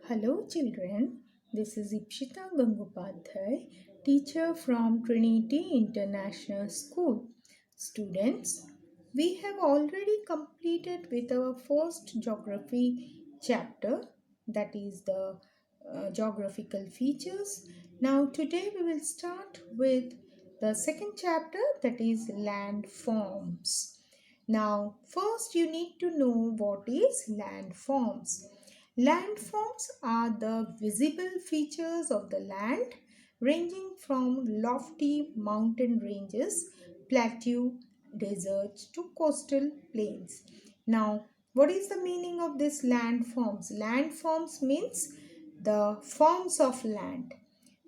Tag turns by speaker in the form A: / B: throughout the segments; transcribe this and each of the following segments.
A: Hello children, this is Ipshita Gangopadhyay, teacher from Trinity International School. Students, we have already completed with our first geography chapter, that is the geographical features. Now today we will start with the second chapter, that is landforms. Now first you need to know what is landforms. Landforms are the visible features of the land ranging from lofty mountain ranges, plateau, deserts to coastal plains. Now, what is the meaning of this landforms? Landforms means the forms of land.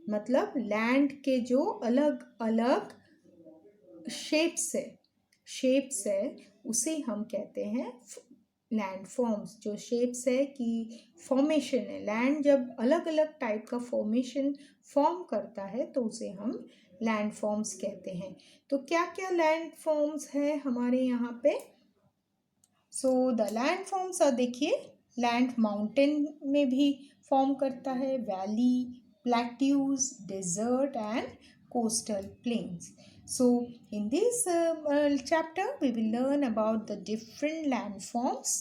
A: मतलब land के जो अलग अलग shapes है उसे हम कहते हैं लैंड फॉर्म्स। जो शेप्स है कि फॉर्मेशन है, लैंड जब अलग अलग टाइप का फॉर्मेशन फॉर्म करता है तो उसे हम लैंड फॉर्म्स कहते हैं। तो क्या क्या लैंड फॉर्म्स है हमारे यहाँ पे? So the land forms are, देखिए, लैंड माउंटेन में भी फॉर्म करता है, valley, plateaus, desert and coastal plains. So in this chapter we will learn about the different landforms.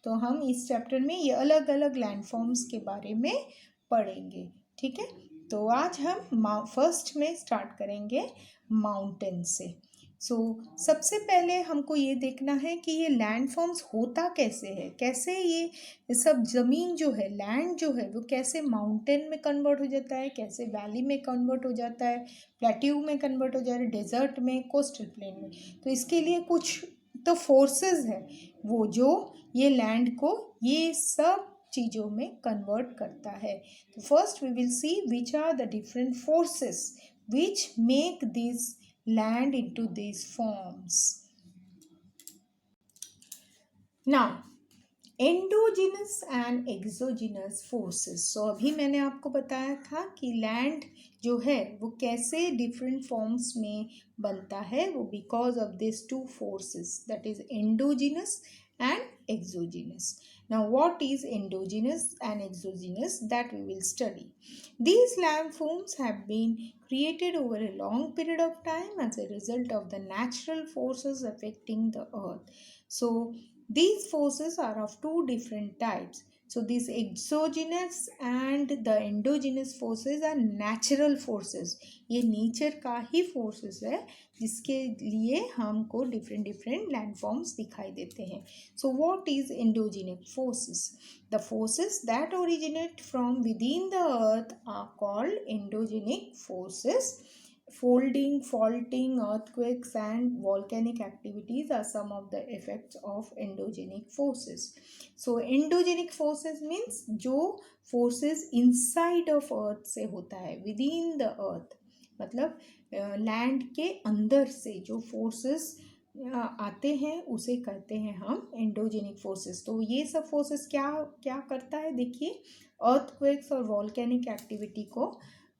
A: तो हम इस चैप्टर में ये अलग अलग लैंडफॉर्म्स के बारे में पढ़ेंगे, ठीक है। तो आज हम फर्स्ट में स्टार्ट करेंगे माउंटेन से। सबसे पहले हमको ये देखना है कि ये लैंडफॉर्म्स होता कैसे है, कैसे ये सब ज़मीन जो है, लैंड जो है, वो कैसे माउंटेन में कन्वर्ट हो जाता है, कैसे वैली में कन्वर्ट हो जाता है, प्लेट्यू में कन्वर्ट हो जाता है, डेजर्ट में, कोस्टल प्लेन में। तो इसके लिए कुछ तो फोर्सेस है वो जो ये लैंड को ये सब चीज़ों में कन्वर्ट करता है। तो first we will see which are the different forces which make this land into these forms. Now, endogenous and exogenous forces. So अभी मैंने आपको बताया था कि लैंड जो है वो कैसे डिफरेंट फॉर्म्स में बनता है, वो because of this two forces, that is endogenous and exogenous. Now what is endogenous and exogenous, that we will study. These landforms have been created over a long period of time as a result of the natural forces affecting the earth. So these forces are of two different types. So these exogenous and the endogenous forces are natural forces. ये nature का ही forces है जिसके लिए हमको different different landforms दिखाई देते हैं। So what is endogenic forces? The forces that originate from within the earth are called endogenic forces. Folding, faulting, earthquakes and volcanic activities are some of the effects of endogenic forces. So endogenic forces means जो forces inside of earth से होता है, within the earth, मतलब land के अंदर से जो forces आते हैं उसे कहते हैं हम एंडोजेनिक फोर्सेस। तो ये सब फोर्सेस क्या क्या करता है, देखिए, अर्थक्वेक्स और वॉल्केनिक एक्टिविटी को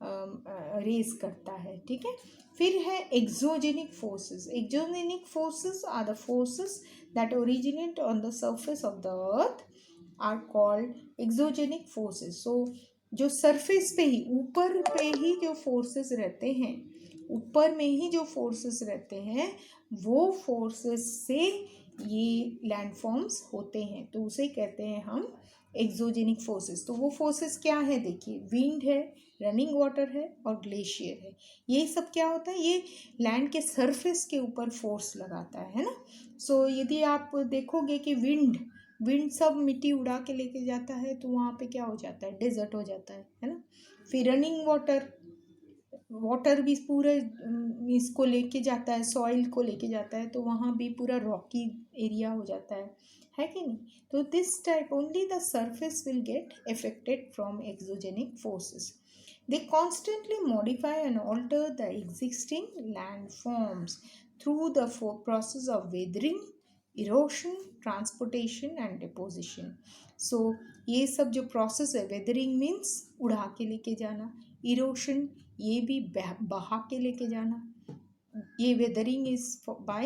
A: रेज करता है, ठीक है। फिर है exogenic forces. Exogenic forces are the forces that originate on the surface of the earth are called exogenic forces. So जो सरफेस पे ही, ऊपर पे ही जो फोर्सेस रहते हैं, ऊपर में ही जो फोर्सेस रहते हैं, वो फोर्सेस से ये लैंडफॉर्म्स होते हैं, तो उसे कहते हैं हम एक्सोजेनिक फोर्सेस. तो वो फोर्सेस क्या है, देखिए, विंड है, रनिंग वाटर है और ग्लेशियर है. ये सब क्या होता है, ये लैंड के सरफेस के ऊपर फोर्स लगाता है ना. सो यदि आप देखोगे कि विंड सब मिट्टी उड़ा के लेके जाता है तो वहाँ पे क्या हो जाता है, डेजर्ट हो जाता है ना. फिर रनिंग वाटर भी पूरे इसको लेके जाता है, सॉइल को लेके जाता है, तो वहाँ भी पूरा रॉकी एरिया हो जाता है कि नहीं. तो this type only the surface will get affected from exogenic forces. They constantly modify and alter the existing landforms through the process of weathering, erosion, transportation and deposition. So ये सब जो process है, weathering means उड़ा के लेके जाना, erosion ये भी बहा के लेके जाना. ये weathering is by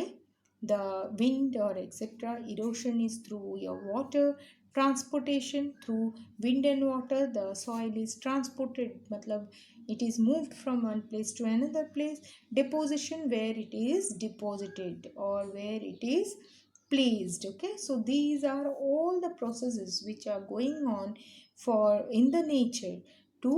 A: the wind or etc. Erosion is through your water transportation. Through wind and water the soil is transported, matlab it is moved from one place to another place. Deposition, where it is deposited or where it is placed. Okay, so these are all the processes which are going on for in the nature to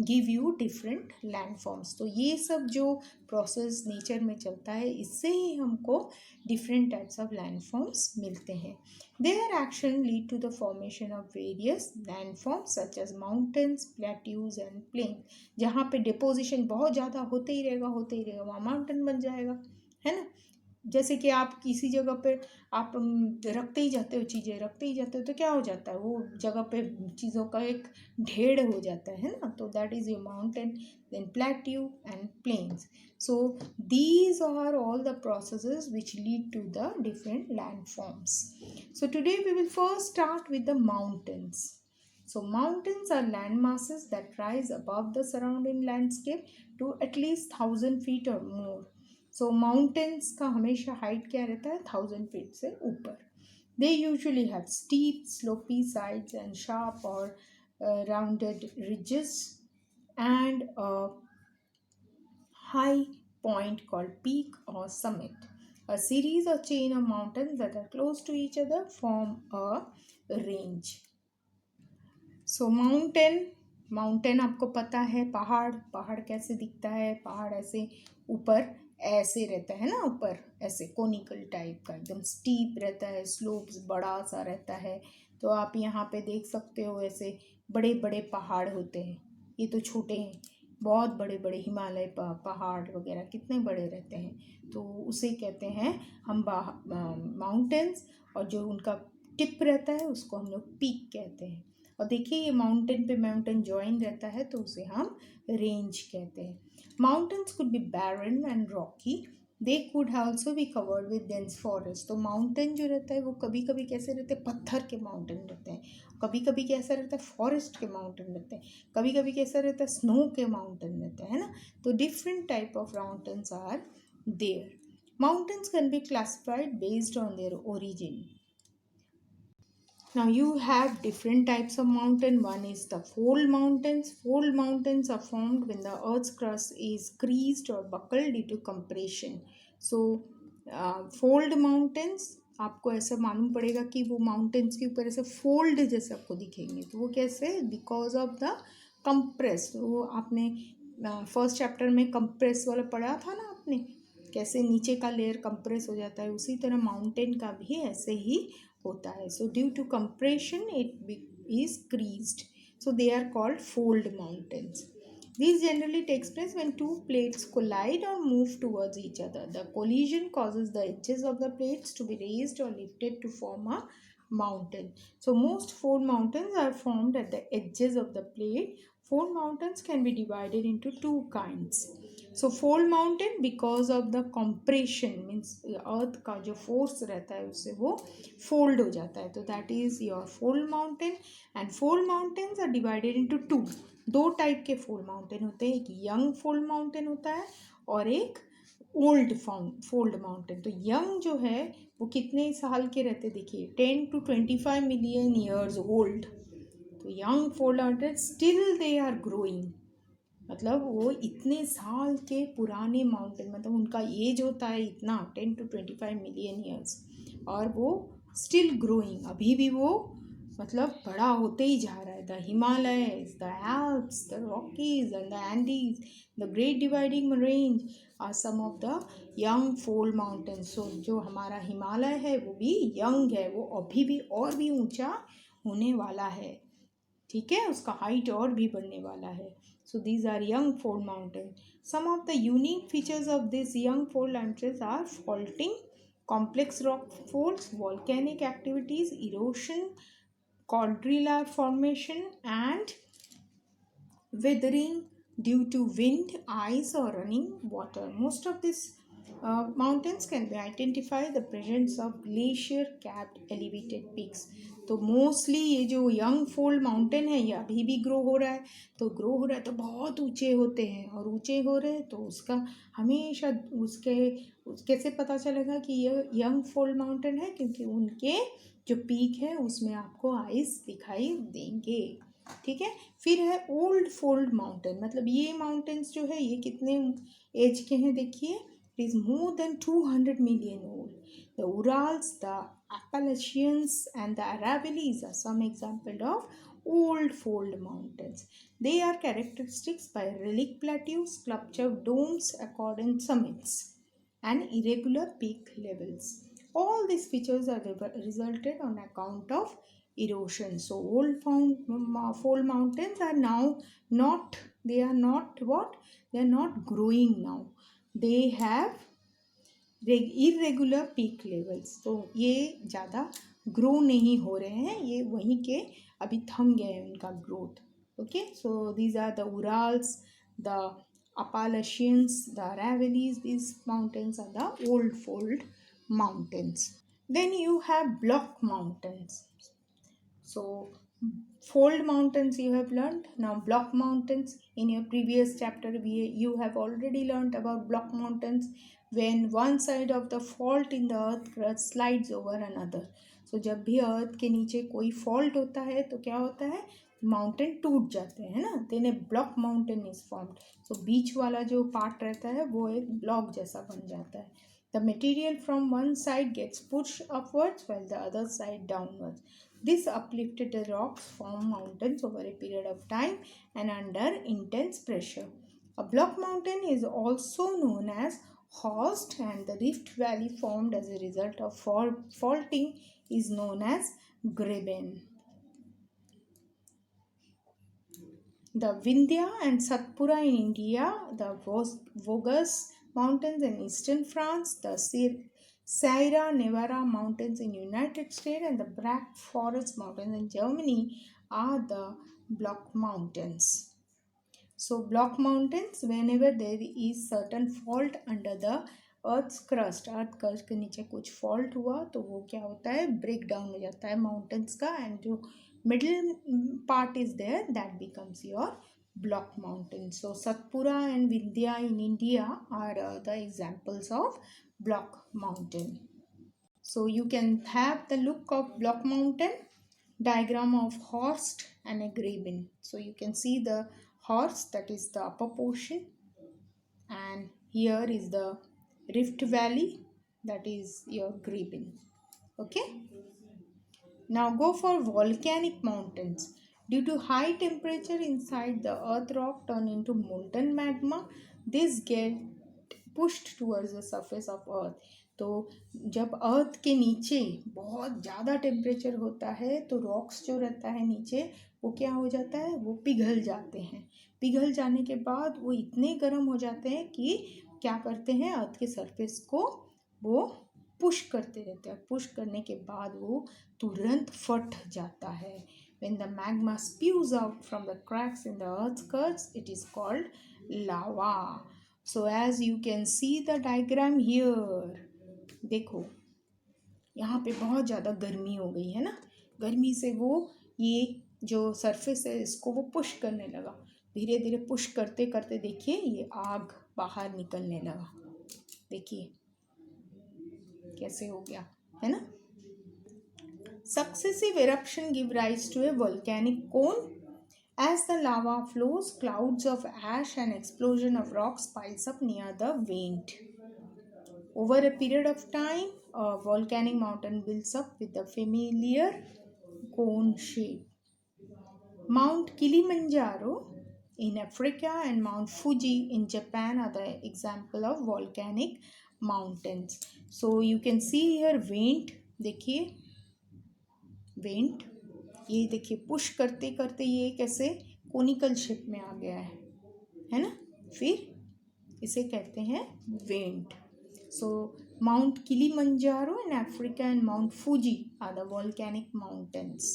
A: give you different landforms. तो ये सब जो process nature में चलता है इससे ही हमको different types of landforms मिलते हैं. Their action lead to the formation of various landforms such as mountains, plateaus and plain. जहाँ पे डिपोजिशन बहुत ज़्यादा होते ही रहेगा वहाँ माउंटेन बन जाएगा, है ना. जैसे कि आप किसी जगह पे आप रखते ही जाते हो चीज़ें, रखते ही जाते हो तो क्या हो जाता है, वो जगह पे चीज़ों का एक ढेर हो जाता है ना. तो that is your mountain. Then plateau and plains. So these are all the processes which lead to the different land forms. So today we will first start with the mountains. So mountains are land masses that rise above the surrounding landscape to at least 1000 feet or more. So mountains का हमेशा height क्या रहता है, 1000 feet से ऊपर. They usually have steep slopy sides and sharp और rounded ridges and high point called peak or summit. A series or chain of mountains that are close to each other form a range. So mountain आपको पता है, पहाड़ कैसे दिखता है, पहाड़ ऐसे ऊपर ऐसे रहता है ना, ऊपर ऐसे कोनिकल टाइप का एकदम स्टीप रहता है, स्लोप्स बड़ा सा रहता है. तो आप यहाँ पे देख सकते हो ऐसे बड़े बड़े पहाड़ होते हैं. ये तो छोटे हैं, बहुत बड़े बड़े हिमालय पहाड़ वगैरह कितने बड़े रहते हैं. तो उसे कहते हैं हम माउंटेन्स. और जो उनका टिप रहता है उसको हम लोग पीक कहते हैं. और देखिए ये माउंटेन पे माउंटेन ज्वाइन रहता है तो उसे हम रेंज कहते हैं. Mountains could be barren and rocky. They could also be covered with dense forest. तो माउंटेन जो रहता है वो कभी कभी कैसे रहते हैं, पत्थर के माउंटेन रहते हैं. कभी कभी कैसा रहता है, फॉरेस्ट के माउंटेन रहते हैं. कभी कभी कैसा रहता है, स्नो के माउंटेन रहते हैं ना. तो different type of mountains are there. Mountains can be classified based on their origin. Now you have different types of mountain. One is the fold mountains. Fold mountains are formed when the earth's crust is creased or buckled due to compression. So fold mountains आपको ऐसा मालूम पड़ेगा कि वो mountains के ऊपर ऐसे fold जैसे आपको दिखेंगे. तो वो कैसे, बिकॉज ऑफ द कंप्रेस. वो आपने फर्स्ट चैप्टर में कंप्रेस वाला पढ़ा था ना आपने, कैसे नीचे का लेयर कंप्रेस हो जाता है. उसी तरह माउंटेन का भी ऐसे ही होता है. So due to compression it is creased. So they are called fold mountains. These generally takes place when two plates collide or move towards each other. The collision causes the edges of the plates to be raised or lifted to form a mountain. So most fold mountains are formed at the edges of the plate. Fold mountains can be divided into two kinds. So fold mountain because of the compression means earth का जो force रहता है उससे वो fold हो जाता है. तो that is your fold mountain. And fold mountains are divided into two. दो टाइप के फोल्ड माउंटेन होते हैं. एक यंग फोल्ड माउंटेन होता है और एक ओल्ड फोल्ड माउंटेन. तो यंग जो है वो कितने साल के रहते, देखिए 10 to 25 मिलियन ईयर्स ओल्ड. तो young fold mountain still they are growing, मतलब वो इतने साल के पुराने माउंटेन, मतलब उनका एज होता है इतना 10 to 25 मिलियन ईयर्स और वो स्टिल ग्रोइंग, अभी भी वो मतलब बड़ा होते ही जा रहा है. The Himalayas, the Alps, the Rockies and the Andes, the Great Dividing Range are some of the young fold mountains. So जो हमारा हिमालय है वो भी यंग है, वो अभी भी और भी ऊंचा होने वाला है. ठीक है, उसका हाइट और भी बढ़ने वाला है. So these are young fold mountains. Some of the unique features of these young fold mountains are faulting, complex rock folds, volcanic activities, erosion, quadrillar formation, and weathering due to wind, ice, or running water. Most of these mountains can be identified the presence of glacier-capped elevated peaks. तो mostly ये जो young fold mountain है ये अभी भी grow हो रहा है, तो ग्रो हो रहा है तो बहुत ऊंचे होते हैं, और ऊंचे हो रहे हैं तो उसका हमेशा कैसे पता चलेगा कि ये यंग फोल्ड माउंटेन है, क्योंकि उनके जो पीक है उसमें आपको आइस दिखाई देंगे। ठीक है। फिर है ओल्ड फोल्ड माउंटेन, मतलब ये माउंटेन्स जो है ये कितने एज के हैं देखिए, it is more than 200 million old. The Urals, the Appalachians and the Aravallis are some example of old fold mountains. They are characterized by relic plateaus, sculptured domes, accordant summits, and irregular peak levels. All these features are resulted on account of erosion. So old fold mountains are now not, they are not what? They are not growing now. They have irregular peak levels, तो ये ज़्यादा grow नहीं हो रहे हैं, ये वहीं के अभी थम गए हैं उनका growth. Okay, so these are the Urals, the Appalachians, the Aravallis. These mountains are the old fold mountains. Then you have block mountains. So fold mountains you have learned. Now block mountains, in your previous chapter you have already learned about block mountains, when one side of the fault in the earth crust slides over another. So जब भी अर्थ के नीचे कोई fault होता है तो क्या होता है, माउंटेन टूट जाते हैं ना, then a block mountain is formed. So बीच वाला जो पार्ट रहता है वो एक ब्लॉक जैसा बन जाता है। The material from one side gets pushed upwards while the other side downwards. This uplifted rocks form mountains over a period of time and under intense pressure. A block mountain is also known as horst, and the rift valley formed as a result of faulting is known as graben. The Vindhya and Satpura in India, the Vosges Mountains in eastern France, the Sierra Nevada Mountains in United States, and the Black Forest Mountains in Germany are the block mountains. So block mountains, whenever there is certain fault under the earth's crust, earth crust के नीचे कुछ fault हुआ तो वो क्या होता है, break down हो जाता है माउंटेन्स का, एंड जो middle part is there, that becomes your block mountain. So Satpura and Vindhya in India are the examples of block mountain. So you can have the look of block mountain, diagram of horst and a graben. So you can see the horst, that is the upper portion, and here is the rift valley, that is your graben. Okay. Now go for volcanic mountains. Due to high temperature inside the earth, rock turn into molten magma. This get pushed towards the surface of earth. तो जब अर्थ के नीचे बहुत ज़्यादा temperature होता है तो rocks जो रहता है नीचे वो क्या हो जाता है, वो पिघल जाते हैं। पिघल जाने के बाद वो इतने गर्म हो जाते हैं कि क्या करते हैं, अर्थ के सरफेस को वो पुश करते रहते हैं। पुश करने के बाद वो तुरंत फट जाता है। When the magma spews out from the cracks in the earth's crust, it is called lava. So as you can see the diagram here, देखो यहाँ पे बहुत ज़्यादा गर्मी हो गई है ना, गर्मी से वो ये जो सरफेस है इसको वो पुश करने लगा, धीरे धीरे पुश करते करते देखिए ये आग बाहर निकलने लगा, देखिए कैसे हो गया है ना। Successive eruption give rise to a volcanic cone. As the lava flows, clouds of ash and explosion of rocks piles up near the vent. Over a period of time, a volcanic mountain builds up with the familiar cone shape. Mount Kilimanjaro in Africa and Mount Fuji in Japan are the example of volcanic mountains. So you can see here vent, देखिए went, ये देखिए push करते करते ये कैसे conical shape में आ गया है ना, फिर इसे कहते हैं vent. So Mount Kilimanjaro in Africa and Mount Fuji are the volcanic mountains.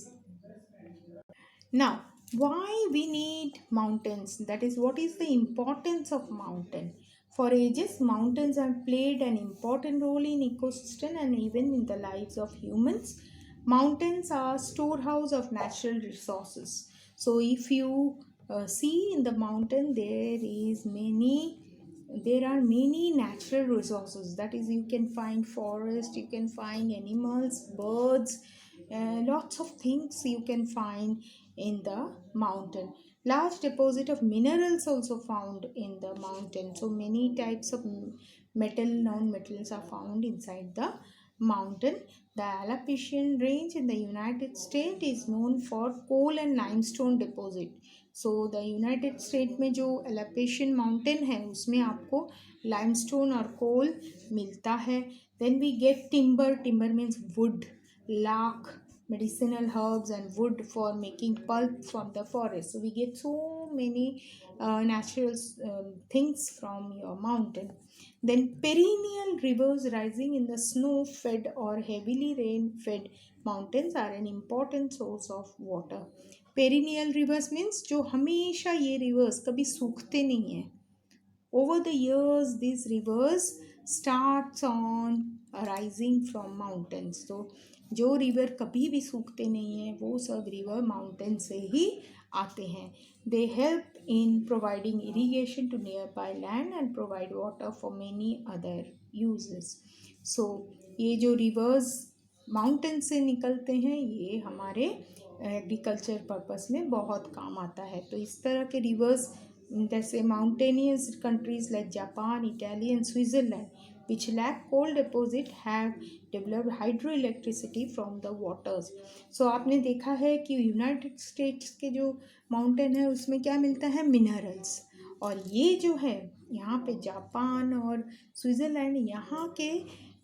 A: Now why we need mountains, that is what is the importance of mountain. For ages, mountains have played an important role in ecosystem and even in the lives of humans. Mountains are storehouse of natural resources. So if you see in the mountain, there are many natural resources. That is, you can find forest, you can find animals, birds, lots of things you can find in the mountain. Large deposit of minerals also found in the mountain. So many types of metal, non-metals are found inside the mountain. The Appalachian Range in the United States is known for coal and limestone deposit. So the United States में जो Appalachian Mountain है उसमें आपको limestone और coal मिलता है. Then we get timber. Timber means wood, lark, medicinal herbs and wood for making pulp from the forest. So we get so many natural things from your mountain. Then perennial rivers rising in the snow-fed or heavily rain-fed mountains are an important source of water. Perennial rivers means जो हमेशा ये rivers कभी सूखते नहीं हैं. Over the years, these rivers starts on rising from mountains. तो जो river कभी भी सूखते नहीं हैं वो सब river mountain से ही आते हैं. They help in providing irrigation to nearby land and provide water for many other uses. So ये जो rivers mountain से निकलते हैं ये हमारे एग्रीकल्चर पर्पस में बहुत काम आता है. तो इस तरह के rivers जैसे mountainous countries like Japan, Italy and Switzerland which lack coal deposit have developed hydroelectricity from the waters. So आपने देखा है कि यूनाइटेड स्टेट्स के जो माउंटेन है उसमें क्या मिलता है, मिनरल्स. और ये जो है यहाँ पे जापान और स्विट्ज़रलैंड,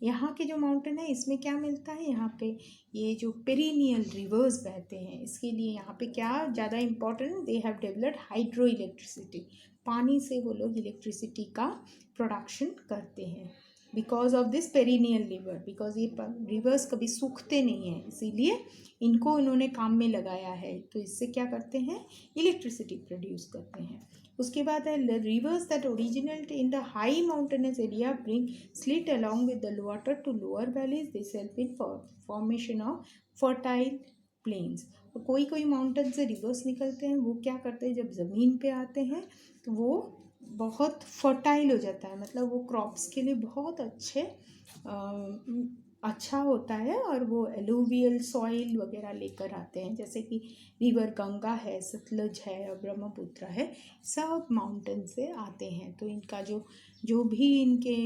A: यहाँ के जो माउंटेन है इसमें क्या मिलता है, यहाँ पे ये जो पेरिनियल रिवर्स बहते हैं इसके लिए यहाँ पे क्या ज़्यादा important, they have developed hydro electricity. पानी से वो लोग इलेक्ट्रिसिटी का प्रोडक्शन करते हैं because of this perennial river. Because ये रिवर्स कभी सूखते नहीं हैं इसीलिए इनको इन्होंने काम में लगाया है. तो इससे क्या करते हैं, इलेक्ट्रिसिटी प्रोड्यूस करते हैं. उसके बाद है rivers that originate in the high mountainous area bring slit along with the water to lower valleys. This help in formation of fertile plains. तो कोई माउंटेन से रिवर्स निकलते हैं, वो क्या करते हैं, जब ज़मीन पे आते हैं तो वो बहुत फर्टाइल हो जाता है, मतलब वो क्रॉप्स के लिए बहुत अच्छा होता है और वो एलुवियल सॉइल वगैरह लेकर आते हैं. जैसे कि रिवर गंगा है, सतलज है और ब्रह्मपुत्र है, सब माउंटेन से आते हैं. तो इनका जो भी इनके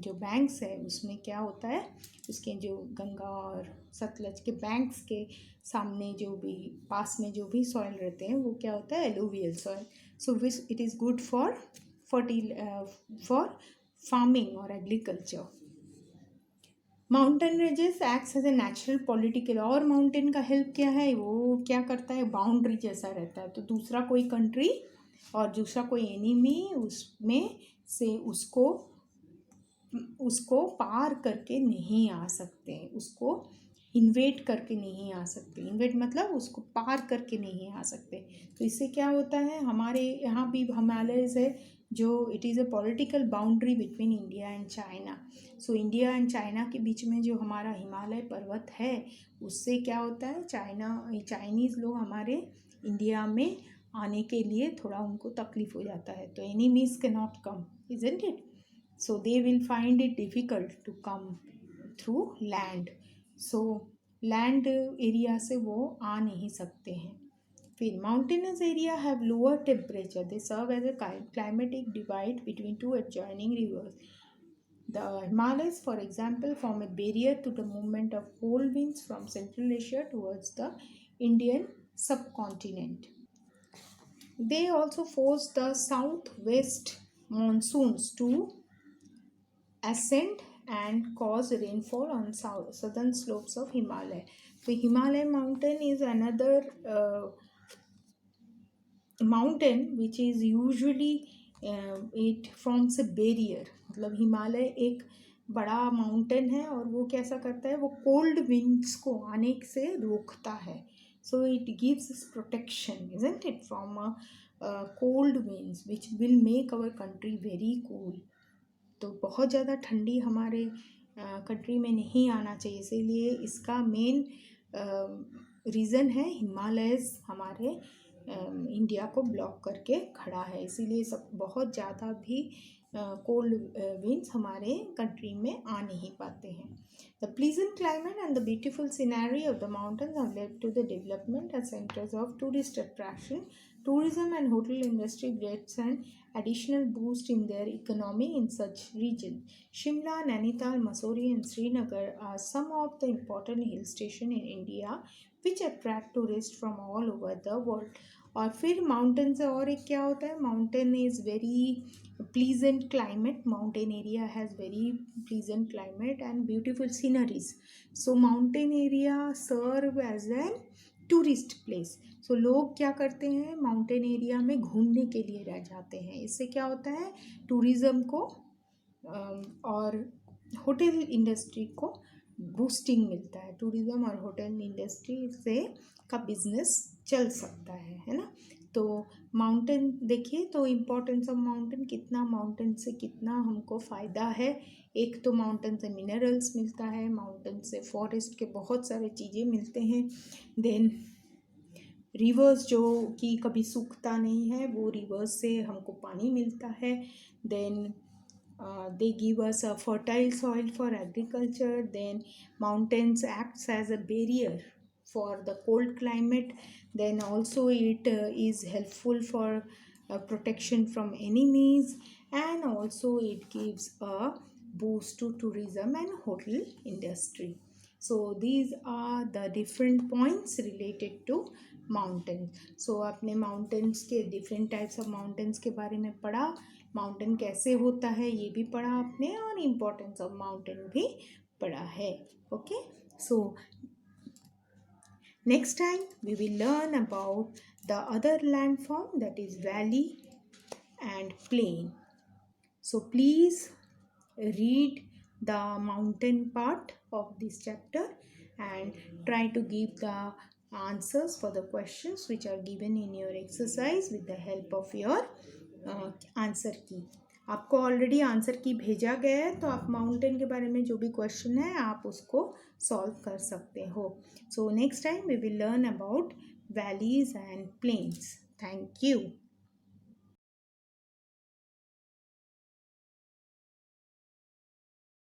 A: जो बैंक्स है उसमें क्या होता है, उसके जो गंगा और सतलज के बैंक्स के सामने जो भी पास में जो भी सॉइल रहते हैं वो क्या होता है, alluvial soil. So which it is good for farming or agriculture. Mountain ranges acts as a natural political. और माउंटेन का हेल्प क्या है, वो क्या करता है, बाउंड्री जैसा रहता है. तो दूसरा कोई कंट्री और दूसरा कोई एनिमी उसमें से उसको पार करके नहीं आ सकते, उसको इन्वेट करके नहीं आ सकते. इन्वेट मतलब उसको पार करके नहीं आ सकते. तो इससे क्या होता है, हमारे यहाँ भी हिमालय से जो it is a political boundary between India and China. So India and China के बीच में जो हमारा हिमालय पर्वत है उससे क्या होता है, चाइनीज़ लोग हमारे इंडिया में आने के लिए थोड़ा उनको तकलीफ़ हो जाता है. तो enemies can not come, isn't it. So they will find it difficult to come through land. So land area से वो आ नहीं सकते हैं. फिर mountainous area have lower temperature. They serve as a climatic divide between two adjoining rivers. The Himalayas, for example, form a barrier to the movement of cold winds from Central Asia towards the Indian subcontinent. They also force the southwest monsoons to ascend and cause rainfall on southern slopes of Himalaya. So Himalaya mountain is another mountain which is usually it forms a barrier. मतलब हिमालय एक बड़ा mountain है और वो कैसा करता है, वो कोल्ड विंड्स को आने से रोकता है. So it gives protection, isn't it, from cold winds which will make our country very cool. तो बहुत ज़्यादा ठंडी हमारे कंट्री में नहीं आना चाहिए। इसीलिए इसका मेन रीज़न है हिमालयस हमारे इंडिया को ब्लॉक करके खड़ा है, इसीलिए सब बहुत ज़्यादा भी कोल्ड विंड्स हमारे कंट्री में आ नहीं पाते हैं। The pleasant climate and the beautiful scenery of the mountains have led to the development as centres of tourist attraction. Tourism and hotel industry gets an additional boost in their economy in such regions. Shimla, Nainital, Mussoorie and Srinagar are some of the important hill stations in India which attract tourists from all over the world. और फिर mountain से और एक क्या होता है, mountain is very pleasant climate, mountain area has very pleasant climate and beautiful sceneries. So mountain area serve as an tourist place. So लोग क्या करते हैं, माउंटेन एरिया में घूमने के लिए रह जाते हैं. इससे क्या होता है, टूरिज़्म को और होटल इंडस्ट्री को बूस्टिंग मिलता है. टूरिज़्म और होटल इंडस्ट्री से का बिजनेस चल सकता है ना. तो माउंटेन देखिए, तो इम्पोर्टेंस ऑफ माउंटेन, कितना माउंटेन से कितना हमको फ़ायदा है. एक तो माउंटेन से मिनरल्स मिलता है, माउंटेन से फॉरेस्ट के बहुत सारे चीज़ें मिलते हैं. देन रिवर्स जो कि कभी सूखता नहीं है, वो रिवर्स से हमको पानी मिलता है. Then they give us a fertile soil for agriculture. Then mountains acts as a barrier for the cold climate. Then also it is helpful for protection from enemies, and also it gives a boost to tourism and hotel industry. So these are the different points related to mountains. So आपने mountains के different types of mountains के बारे में पढ़ा, mountain कैसे होता है ये भी पढ़ा आपने, और इम्पोर्टेंस ऑफ माउंटेन भी पढ़ा है. Okay, so next time we will learn about the other land form, that is valley and plain. So please read the mountain part of this chapter and try to give the answers for the questions which are given in your exercise with the help of your answer की. आपको already answer की भेजा गया है, तो आप mountain के बारे में जो भी क्वेश्चन है आप उसको सॉल्व कर सकते हो. So next time we will learn about valleys and plains. Thank you.